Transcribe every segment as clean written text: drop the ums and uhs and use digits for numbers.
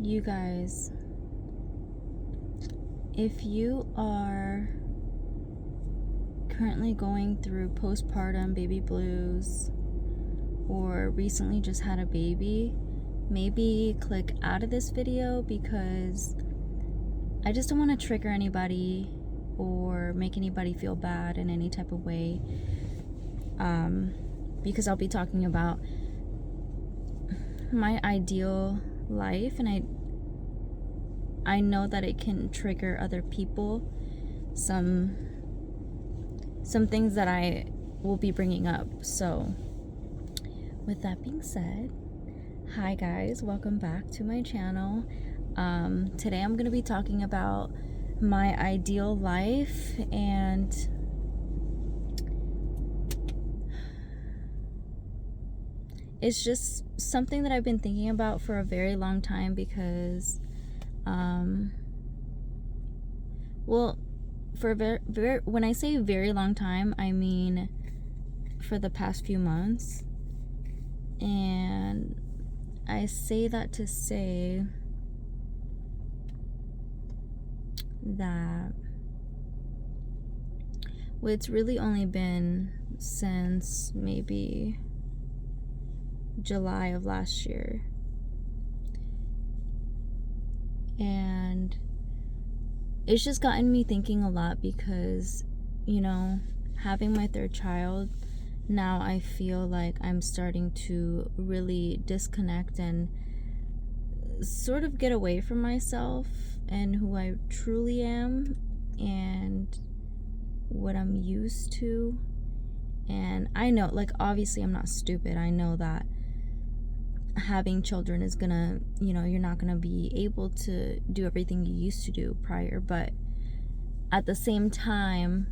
You guys, if you are currently going through postpartum baby blues or recently just had a baby, maybe click out of this video because I just don't want to trigger anybody or make anybody feel bad in any type of way, because I'll be talking about my ideal life, and I know that it can trigger other people. Some things that I will be bringing up. So with that being said, hi guys, welcome back to my channel. Today I'm going to be talking about my ideal life, and it's just something that I've been thinking about for a very long time because for when I say very long time, I mean for the past few months. And I say that to say that it's really only been since maybe July of last year. And it's just gotten me thinking a lot because, you know, having my third child, now I feel like I'm starting to really disconnect and sort of get away from myself and who I truly am and what I'm used to. And I know, like, obviously I'm not stupid. I know that having children is gonna, you know, you're not gonna be able to do everything you used to do prior, but at the same time,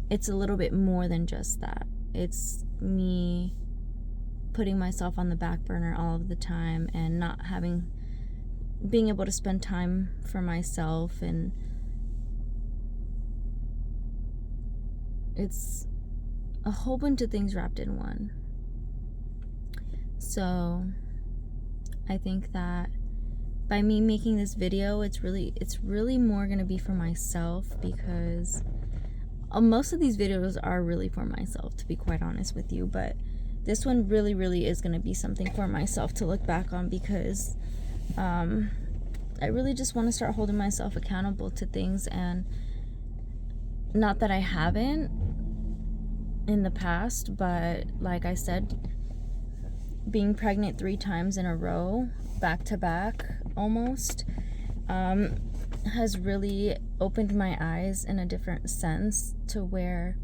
it's a little bit more than just that. It's me putting myself on the back burner all of the time and not being able to spend time for myself, and it's a whole bunch of things wrapped in one. So I think that by me making this video, it's really more going to be for myself, because most of these videos are really for myself, to be quite honest with you, but this one really is going to be something for myself to look back on, because I really just want to start holding myself accountable to things. And not that I haven't in the past, but like I said, being pregnant 3 times in a row, back to back almost, has really opened my eyes in a different sense, to where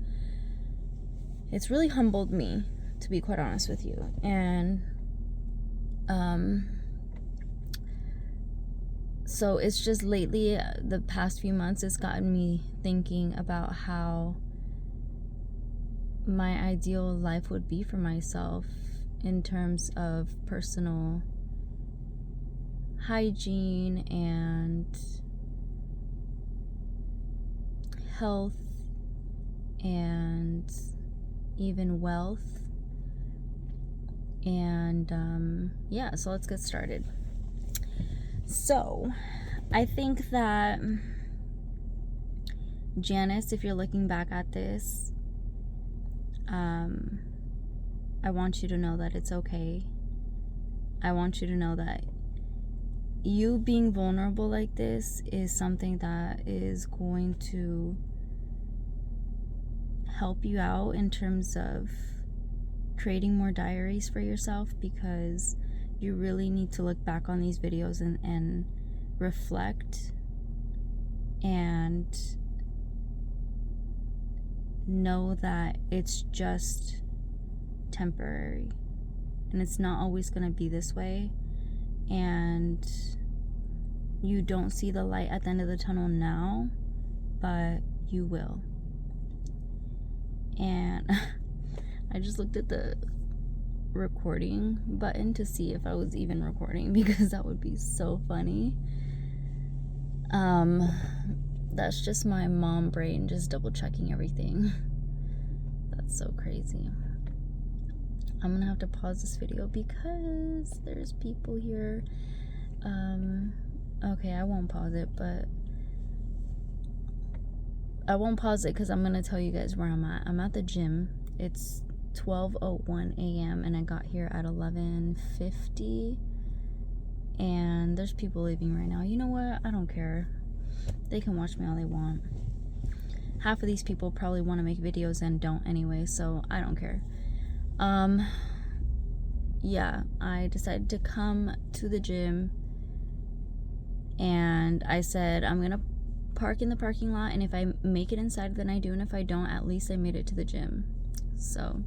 it's really humbled me, to be quite honest with you. And so it's just lately, the past few months, it's gotten me thinking about how my ideal life would be for myself in terms of personal hygiene and health and even wealth. And yeah, so let's get started. So I think that, Janice, if you're looking back at this, I want you to know that it's okay. I want you to know that you being vulnerable like this is something that is going to help you out in terms of creating more diaries for yourself, because you really need to look back on these videos and reflect and know that it's just temporary and it's not always going to be this way, and you don't see the light at the end of the tunnel now, but you will. And I just looked at the recording button to see if I was even recording, because that would be so funny. That's just my mom brain just double checking everything. That's so crazy. I'm gonna have to pause this video because there's people here Okay, I won't pause it, but I won't pause it because I'm gonna tell you guys where I'm at. I'm at the gym. It's 12:01 a.m. and I got here at 11:50, and there's people leaving right now. You know what? I don't care. They can watch me all they want. Half of these people probably want to make videos and don't anyway, so I don't care. Yeah, I decided to come to the gym, and I said I'm gonna park in the parking lot, and if I make it inside, then I do, and if I don't, at least I made it to the gym. So,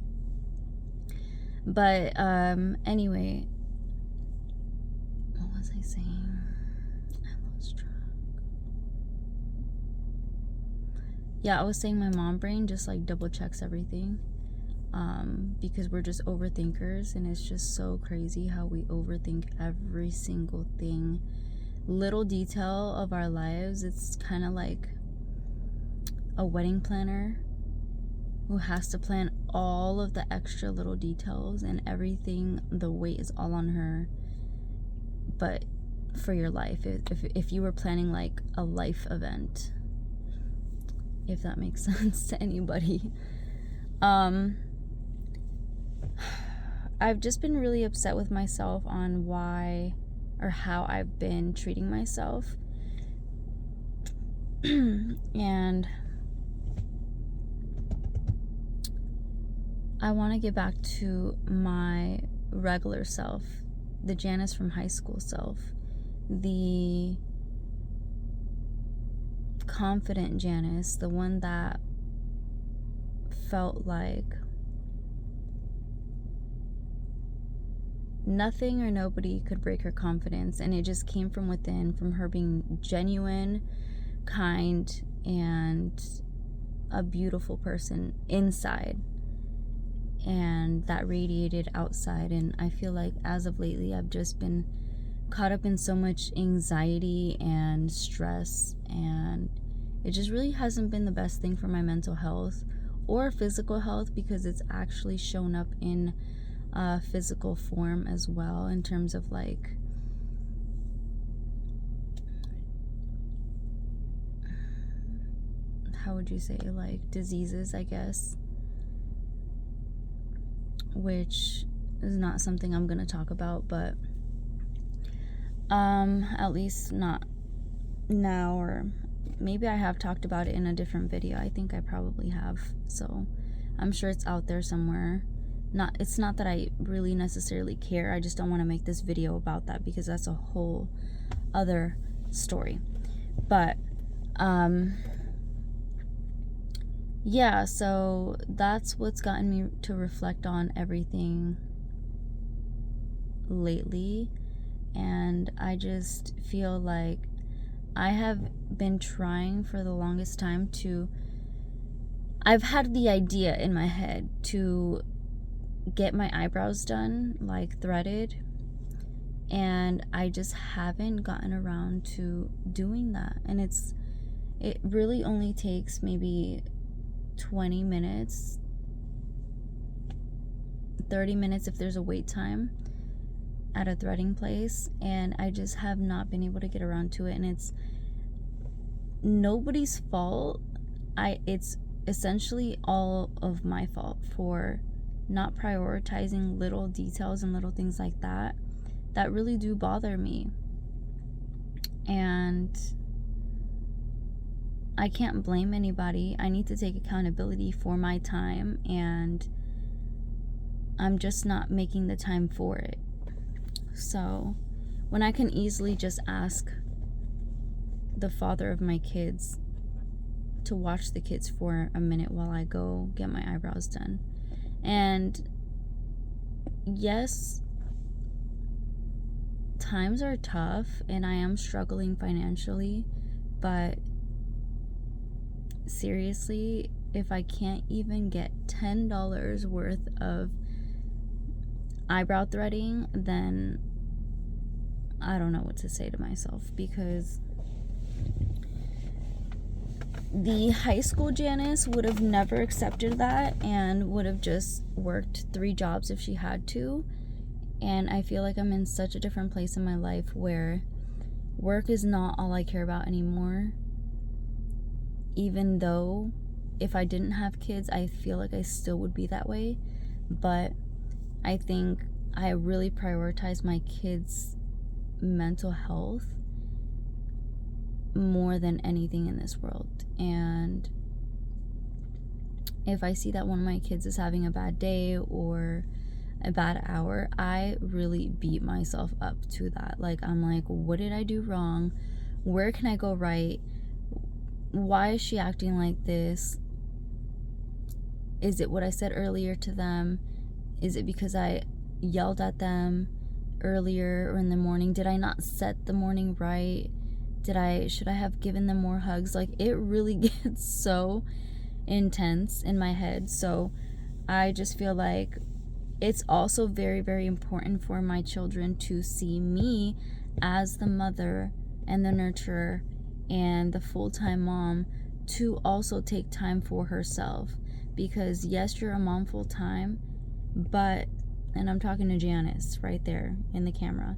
but anyway, what was I saying? I lost track. Yeah, I was saying my mom brain just like double checks everything, because we're just overthinkers, and it's just so crazy how we overthink every single thing, little detail of our lives. It's kind of like a wedding planner who has to plan all of the extra little details, and everything, the weight is all on her. But for your life, if you were planning like a life event, if that makes sense to anybody. I've just been really upset with myself on why or how I've been treating myself. And I want to get back to my regular self, the Janice from high school self, the confident Janice, the one that felt like nothing or nobody could break her confidence, and it just came from within, from her being genuine, kind, and a beautiful person inside, and that radiated outside. And I feel like as of lately I've just been caught up in so much anxiety and stress, and it just really hasn't been the best thing for my mental health or physical health, because it's actually shown up in physical form as well, in terms of like how would you say, like diseases, I guess, which is not something I'm gonna talk about, but at least not now, or maybe I have talked about it in a different video. I think I probably have, so I'm sure it's out there somewhere. It's not that I really necessarily care, I just don't want to make this video about that, because that's a whole other story. But yeah, so that's what's gotten me to reflect on everything lately, and I just feel like I have been trying for the longest time to, I've had the idea in my head to get my eyebrows done, like threaded, and I just haven't gotten around to doing that. And it really only takes maybe 20 minutes, 30 minutes if there's a wait time at a threading place, and I just have not been able to get around to it. And it's nobody's fault. It's essentially all of my fault for not prioritizing little details and little things like that really do bother me. And I can't blame anybody. I need to take accountability for my time, and I'm just not making the time for it. So when I can easily just ask the father of my kids to watch the kids for a minute while I go get my eyebrows done. And yes, times are tough and I am struggling financially, but seriously, if I can't even get $10 worth of eyebrow threading, then I don't know what to say to myself, because the high school Janice would have never accepted that and would have just worked 3 jobs if she had to, And I feel like I'm in such a different place in my life where work is not all I care about anymore. Even though if I didn't have kids, I feel like I still would be that way. But I think I really prioritize my kids' mental health more than anything in this world. And if I see that one of my kids is having a bad day or a bad hour, I really beat myself up to that. Like, I'm like, what did I do wrong? Where can I go right? Why is she acting like this? Is it what I said earlier to them? Is it because I yelled at them earlier or in the morning? Did I not set the morning right? Should I have given them more hugs? Like, it really gets so intense in my head. So I just feel like it's also very, very important for my children to see me as the mother and the nurturer and the full-time mom to also take time for herself. Because yes, you're a mom full-time, but, and I'm talking to Janice right there in the camera,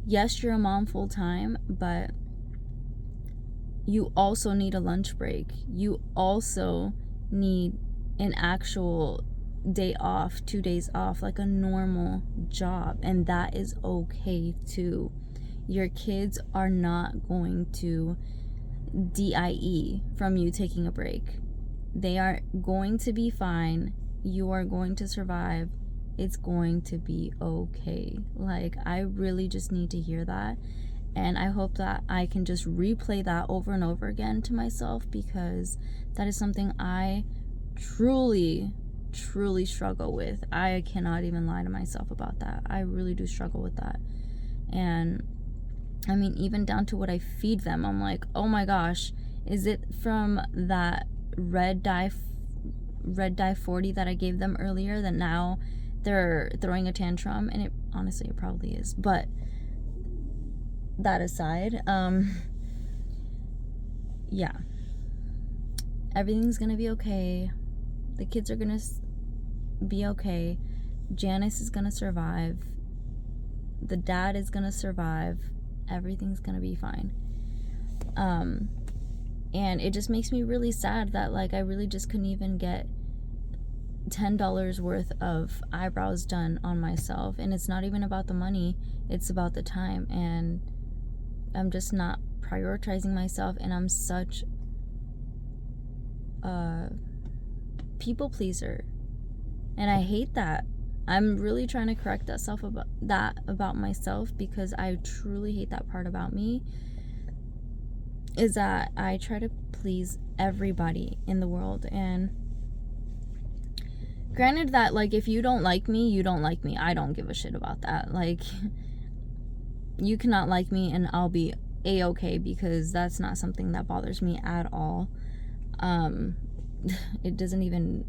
yes, you're a mom full-time, but you also need a lunch break. You also need an actual day off, 2 days off, like a normal job. And that is okay too. Your kids are not going to DIE from you taking a break. They are going to be fine. You are going to survive. It's going to be okay. Like, I really just need to hear that. And I hope that I can just replay that over and over again to myself, because that is something I truly struggle with. I cannot even lie to myself about that. I really do struggle with that. And I mean, even down to what I feed them, I'm like, oh my gosh, is it from that red dye 40 that I gave them earlier that now they're throwing a tantrum? And honestly, it probably is. But that aside, yeah, everything's gonna be okay. The kids are gonna be okay. Janice is gonna survive. The dad is gonna survive. Everything's gonna be fine. And it just makes me really sad that, like, I really just couldn't even get $10 worth of eyebrows done on myself. And it's not even about the money, it's about the time. And I'm just not prioritizing myself, and I'm such a people pleaser, and I hate that. I'm really trying to correct that about myself, because I truly hate that part about me, is that I try to please everybody in the world. And granted that, like, if you don't like me, you don't like me. I don't give a shit about that. Like, you cannot like me and I'll be a-okay, because that's not something that bothers me at all. It doesn't even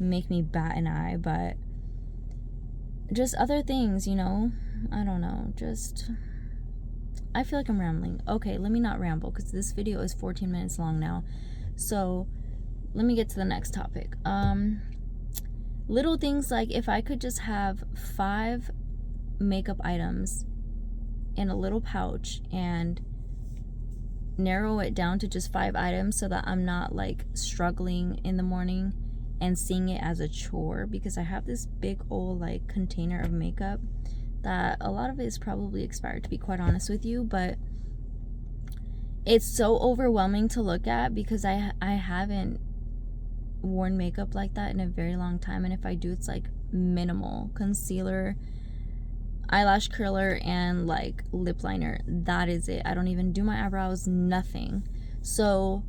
make me bat an eye. But just other things, you know, I don't know, just, I feel like I'm rambling. Okay, let me not ramble, because this video is 14 minutes long now. So let me get to the next topic. Little things like, if I could just have 5 makeup items in a little pouch and narrow it down to just 5 items, so that I'm not like struggling in the morning and seeing it as a chore, because I have this big old like container of makeup that a lot of it is probably expired, to be quite honest with you. But it's so overwhelming to look at, because I haven't worn makeup like that in a very long time. And if I do, it's like minimal concealer, eyelash curler, and like lip liner. That is it. I don't even do my eyebrows, nothing. So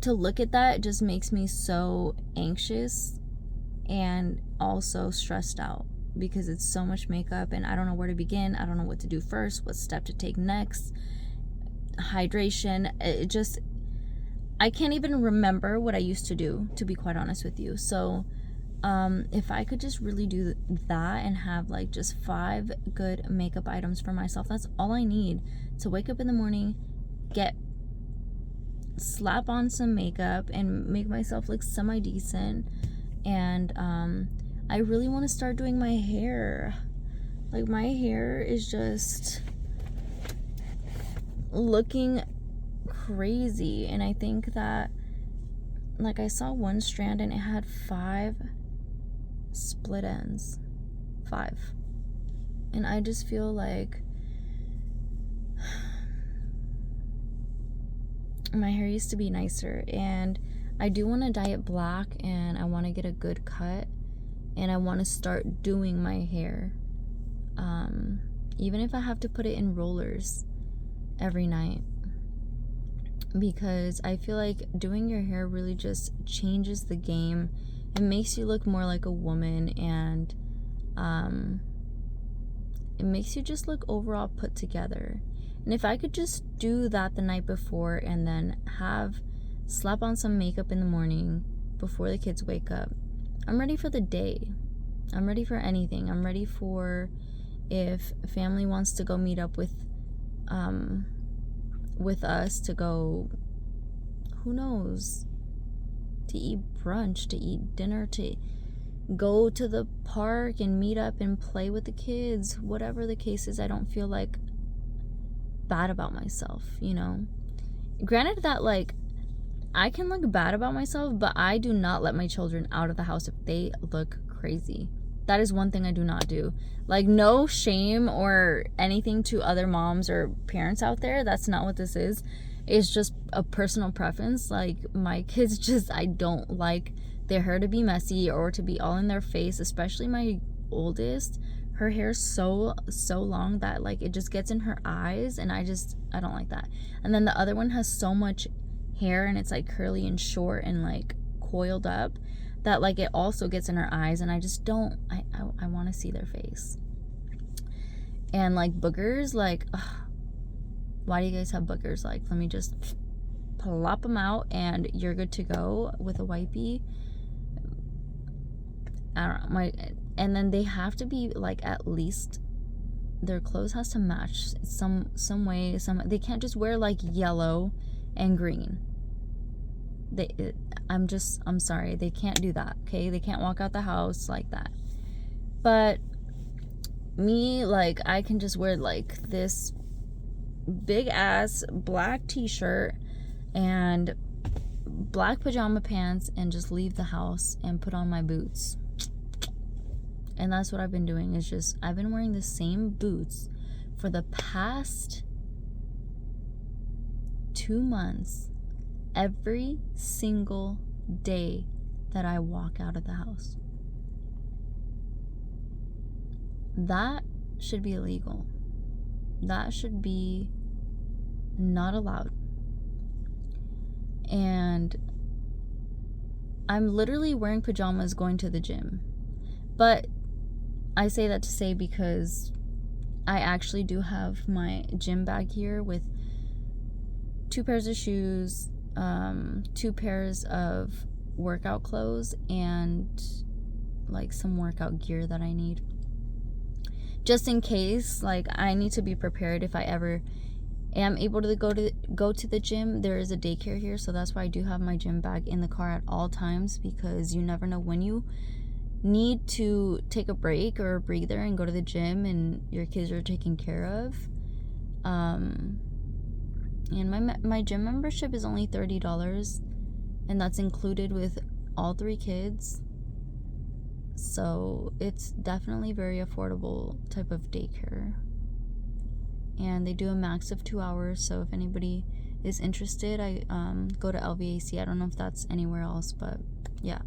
to look at that just makes me so anxious and also stressed out, because it's so much makeup and I don't know where to begin. I don't know what to do first, what step to take next. Hydration, it just, I can't even remember what I used to do, to be quite honest with you. So if I could just really do that and have like just 5 good makeup items for myself, that's all I need to wake up in the morning, slap on some makeup and make myself look semi-decent. And I really want to start doing my hair. Like, my hair is just looking crazy, and I think that, like, I saw one strand and it had 5 split ends. 5. And I just feel like my hair used to be nicer, and I do want to dye it black, and I want to get a good cut, and I want to start doing my hair, even if I have to put it in rollers every night, because I feel like doing your hair really just changes the game. It makes you look more like a woman, and it makes you just look overall put together. And if I could just do that the night before and then slap on some makeup in the morning before the kids wake up, I'm ready for the day. I'm ready for anything. I'm ready for if family wants to go meet up with us to go, who knows, to eat brunch, to eat dinner, to go to the park and meet up and play with the kids. Whatever the case is, I don't feel like bad about myself, you know? Granted that, like, I can look bad about myself, but I do not let my children out of the house if they look crazy. That is one thing I do not do. Like, no shame or anything to other moms or parents out there. That's not what this is. It's just a personal preference. Like, my kids just, I don't like their hair to be messy or to be all in their face, especially my oldest. Her hair's so long that, like, it just gets in her eyes, and I don't like that. And then the other one has so much hair, and it's like curly and short and like coiled up, that like it also gets in her eyes, and I just don't, I want to see their face. And like boogers, like, ugh, why do you guys have boogers? Like, let me just plop them out and you're good to go with a wipey. I don't know, and then they have to be like, at least their clothes has to match some way. They can't just wear like yellow and green. I'm sorry, they can't do that, okay? They can't walk out the house like that. But me, like, I can just wear like this big ass black t-shirt and black pajama pants and just leave the house and put on my boots. And that's what I've been doing, is just, I've been wearing the same boots for the past 2 months, every single day that I walk out of the house. That should be illegal. That should be not allowed. And I'm literally wearing pajamas going to the gym. But I say that to say, because I actually do have my gym bag here with 2 pairs of shoes, 2 pairs of workout clothes, and like some workout gear that I need, just in case. Like, I need to be prepared if I ever am able to go to the gym. There is a daycare here, so that's why I do have my gym bag in the car at all times, because you never know when you need to take a break or a breather and go to the gym and your kids are taken care of. And my gym membership is only $30, and that's included with all 3 kids. So it's definitely very affordable type of daycare. And they do a max of 2 hours, so if anybody is interested, I go to LVAC. I don't know if that's anywhere else, but yeah.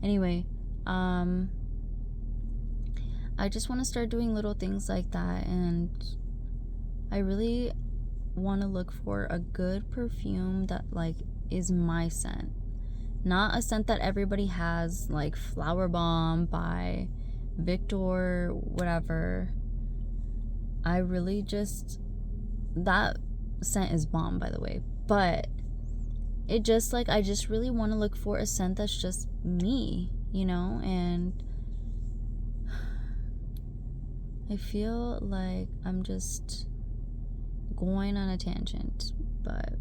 Anyway, I just want to start doing little things like that, and I really want to look for a good perfume that like is my scent, not a scent that everybody has, like Flower Bomb by Victor, whatever. I really just, that scent is bomb, by the way, but it just, like, I just really want to look for a scent that's just me, you know. And I feel like I'm just going on a tangent, but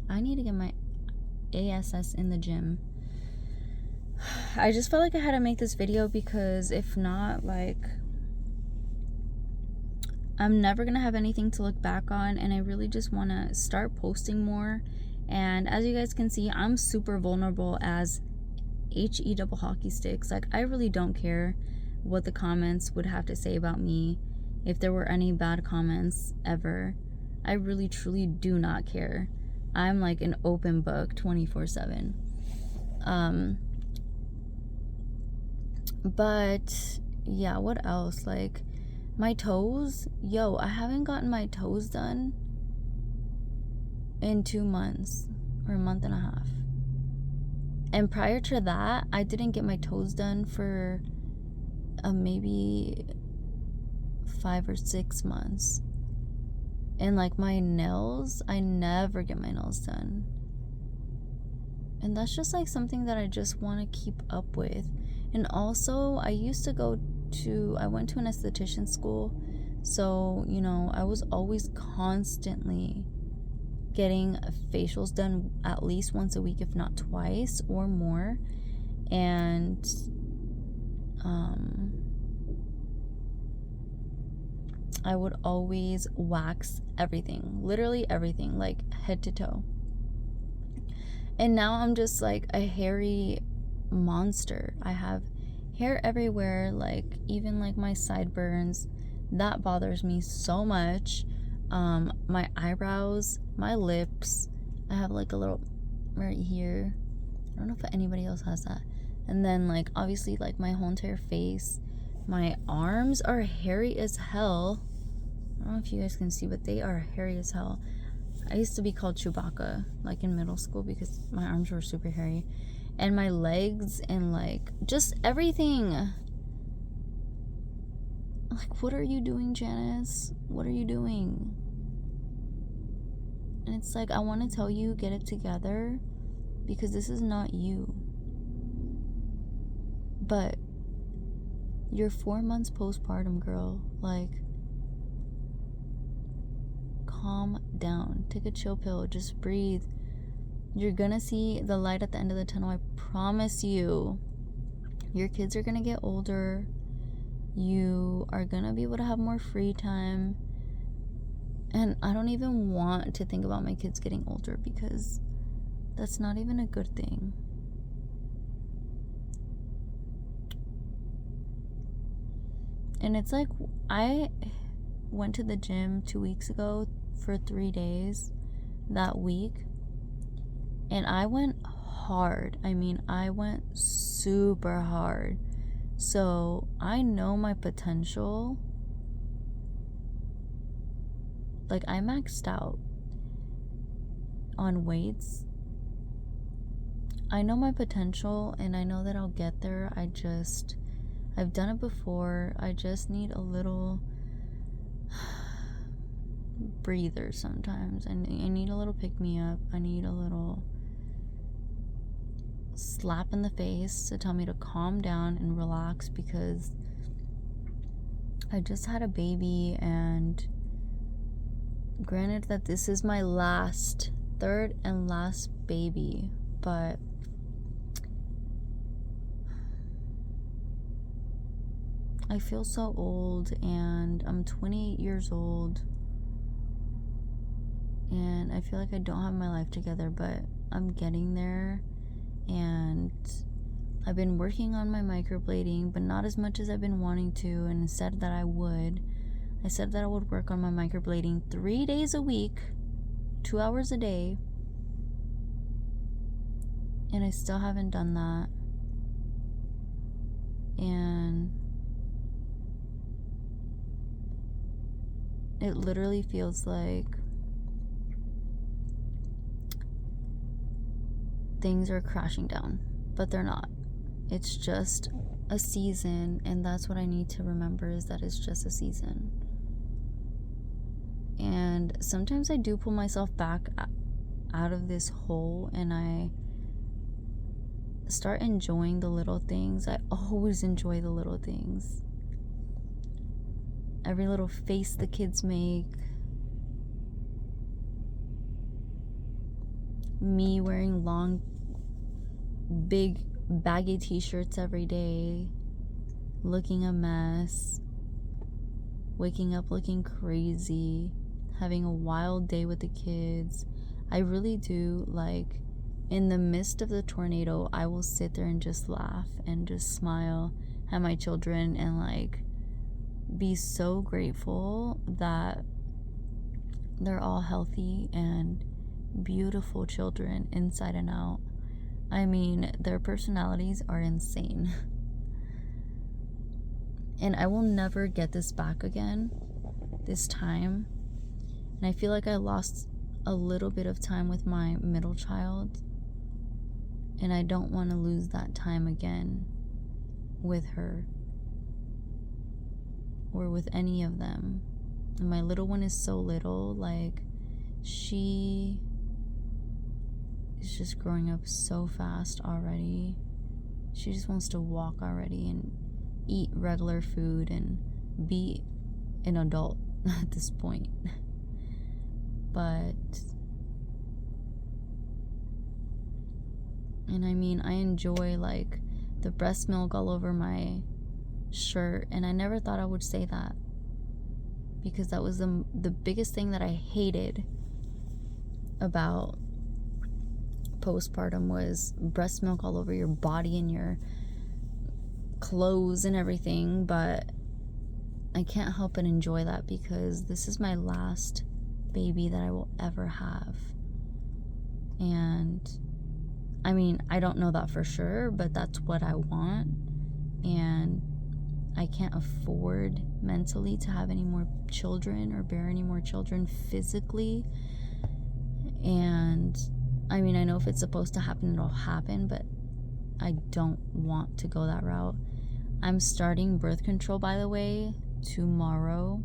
I need to get my ASS in the gym. I just felt like I had to make this video because if not, like, I'm never gonna have anything to look back on, and I really just want to start posting more. And as you guys can see, I'm super vulnerable as HE double hockey sticks. Like, I really don't care what the comments would have to say about me, if there were any bad comments ever. I really truly do not care. I'm like an open book 24/7. But yeah, what else? Like, my toes, yo, I haven't gotten my toes done in 2 months or a month and a half. And prior to that, I didn't get my toes done for maybe 5 or 6 months. And like my nails, I never get my nails done. And that's just like something that I just want to keep up with. And also, I went to an esthetician school. So, you know, I was always constantly getting facials done at least once a week, if not twice or more. And I would always wax everything, literally everything, like head to toe. And now I'm just like a hairy monster. I have hair everywhere, like even like my sideburns. That bothers me so much. My eyebrows, my lips. I have like a little right here. I don't know if anybody else has that. And then like obviously like my whole entire face. My arms are hairy as hell. I don't know if you guys can see, but they are hairy as hell. I used to be called Chewbacca, like in middle school, because my arms were super hairy. And my legs and like just everything. Like, what are you doing, Janice? What are you doing? And it's like, I want to tell you, get it together, because this is not you. But you're 4 months postpartum, girl. Like, calm down. Take a chill pill. Just breathe. You're gonna see the light at the end of the tunnel. I promise you. Your kids are gonna get older. You are gonna be able to have more free time. And I don't even want to think about my kids getting older, because that's not even a good thing. And it's like, I went to the gym 2 weeks ago for 3 days that week. And I went hard. I mean, I went super hard. So I know my potential. Like, I maxed out on weights. I know my potential, and I know that I'll get there. I've done it before. I just need a little breather sometimes. I need a little pick me up. I need a little slap in the face to tell me to calm down and relax, because I just had a baby, and granted that this is my third and last baby, but I feel so old, and I'm 28 years old, and I feel like I don't have my life together, but I'm getting there. And I've been working on my microblading, but not as much as I've been wanting to, and said that I would. I said that I would work on my microblading 3 days a week, 2 hours a day, and I still haven't done that. And it literally feels like things are crashing down, but they're not. It's just a season, and that's what I need to remember, is that it's just a season. And sometimes I do pull myself back out of this hole, and I start enjoying the little things. I always enjoy the little things. Every little face the kids make. Me wearing long, big baggy t-shirts every day, looking a mess, waking up looking crazy, having a wild day with the kids. I really do, like, in the midst of the tornado, I will sit there and just laugh and just smile at my children and, like, be so grateful that they're all healthy and beautiful children inside and out. I mean, their personalities are insane. And I will never get this back again, this time. And I feel like I lost a little bit of time with my middle child. And I don't want to lose that time again with her or with any of them. And my little one is so little, like, she is just growing up so fast already. She just wants to walk already and eat regular food and be an adult at this point. But, and I mean, I enjoy, like, the breast milk all over my shirt, and I never thought I would say that, because that was the biggest thing that I hated about postpartum was breast milk all over your body and your clothes and everything. But I can't help but enjoy that, because this is my last baby that I will ever have. And I mean, I don't know that for sure, but that's what I want. And I can't afford mentally to have any more children or bear any more children physically. And I mean, I know if it's supposed to happen, it'll happen, but I don't want to go that route. I'm starting birth control, by the way, tomorrow.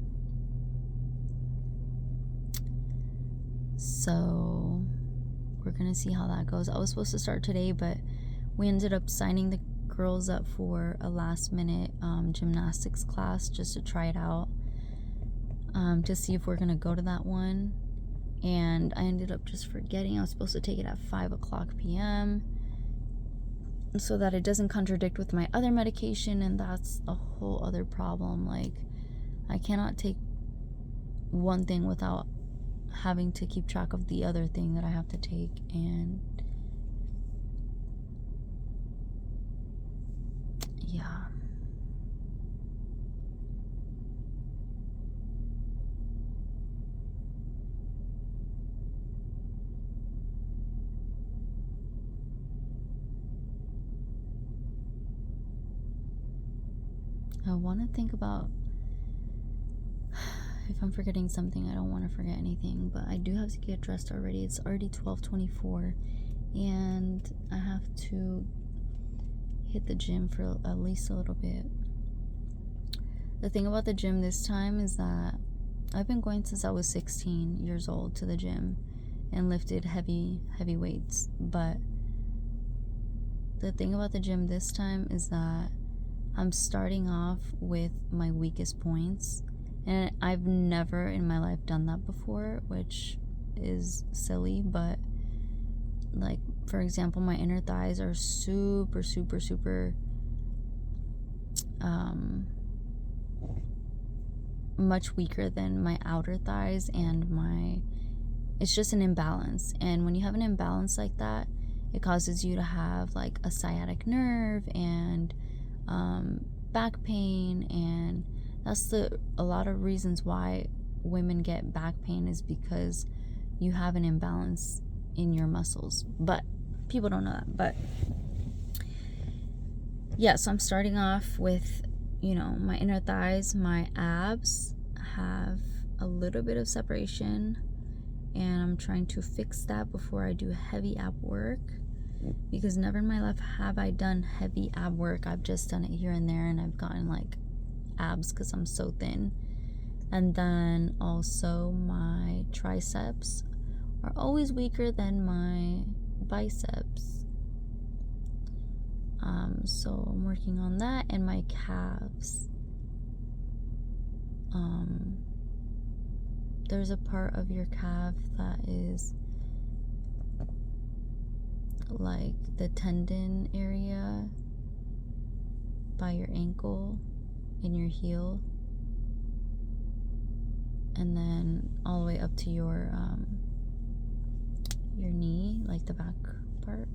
So we're gonna see how that goes. I was supposed to start today, but we ended up signing the girls up for a last minute gymnastics class just to try it out, to see if we're gonna go to that one. And I ended up just forgetting. I was supposed to take it at 5:00 p.m. so that it doesn't contradict with my other medication, and that's a whole other problem. Like, I cannot take one thing without having to keep track of the other thing that I have to take. And yeah. I want to think about if I'm forgetting something. I don't want to forget anything, but I do have to get dressed already. It's already 12:24, and I have to hit the gym for at least a little bit. The thing about the gym this time is that I've been going since I was 16 years old to the gym and lifted heavy weights. But the thing about the gym this time is that I'm starting off with my weakest points, and I've never in my life done that before, which is silly. But, like, for example, my inner thighs are super much weaker than my outer thighs, and it's just an imbalance. And when you have an imbalance like that, it causes you to have, like, a sciatic nerve and back pain. And that's a lot of reasons why women get back pain, is because you have an imbalance in your muscles. But people don't know that. But yeah, so I'm starting off with, my inner thighs. My abs have a little bit of separation, and I'm trying to fix that before I do heavy ab work, because never in my life have I done heavy ab work. I've just done it here and there, and I've gotten, like, abs because I'm so thin. And then also my triceps are always weaker than my biceps. So I'm working on that. And my calves. There's a part of your calf that is like the tendon area by your ankle and your heel, and then all the way up to your knee, like the back part.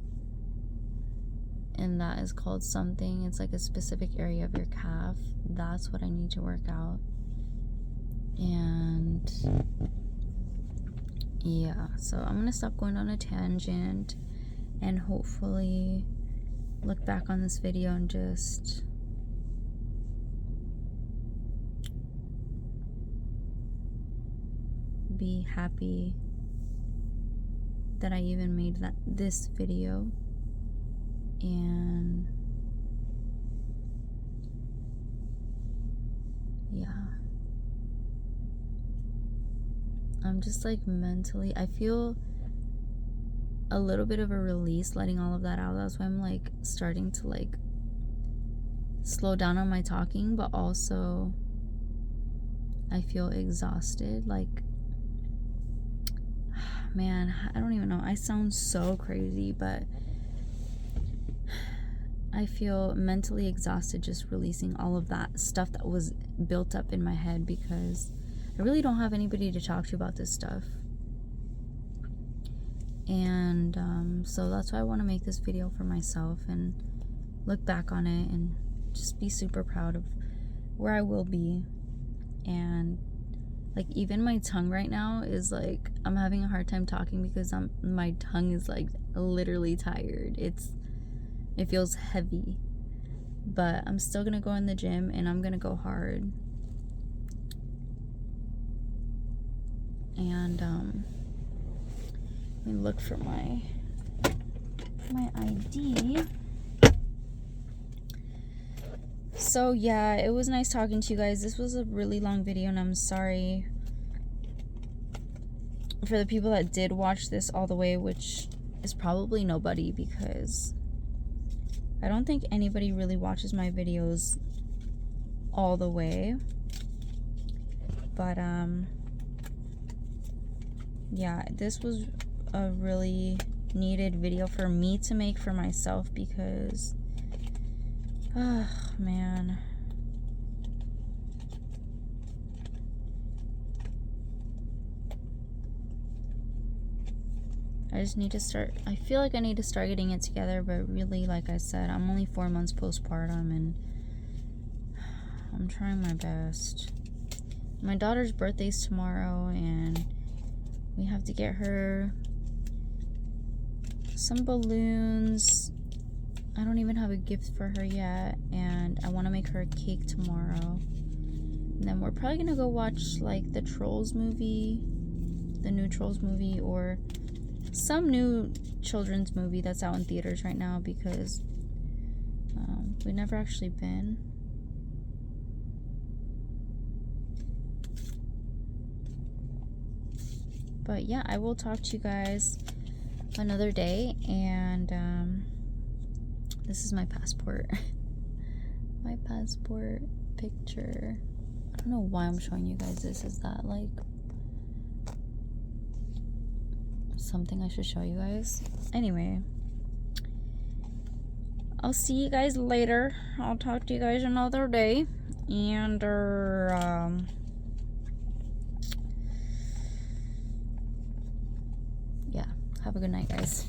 And that is called something. It's like a specific area of your calf. That's what I need to work out. And yeah, so I'm gonna stop going on a tangent and hopefully look back on this video and just be happy that I even made this video. And yeah, I'm just like mentally, I feel a little bit of a release letting all of that out. That's why I'm like starting to like slow down on my talking, but also I feel exhausted. Like, man, I don't even know, I sound so crazy, but I feel mentally exhausted just releasing all of that stuff that was built up in my head, because I really don't have anybody to talk to about this stuff. And so that's why I want to make this video for myself and look back on it and just be super proud of where I will be. And like, even my tongue right now is like, I'm having a hard time talking because my tongue is like literally tired. It feels heavy, but I'm still gonna go in the gym and I'm gonna go hard. And let me look for my ID. So yeah, it was nice talking to you guys. This was a really long video, and I'm sorry for the people that did watch this all the way, which is probably nobody, because I don't think anybody really watches my videos all the way. But yeah, this was a really needed video for me to make for myself, because oh man, I just need to start, I feel like I need to start getting it together, but really, like I said, I'm only 4 months postpartum and I'm trying my best. My daughter's birthday's tomorrow and we have to get her some balloons. I don't even have a gift for her yet, and I want to make her a cake tomorrow. And then we're probably gonna go watch like the Trolls movie, the new Trolls movie, or some new children's movie that's out in theaters right now, because we've never actually been. But yeah, I will talk to you guys another day. And this is my passport. My passport picture. I don't know why I'm showing you guys this. Is that like something I should show you guys? Anyway, I'll see you guys later. I'll talk to you guys another day. And yeah, have a good night, guys.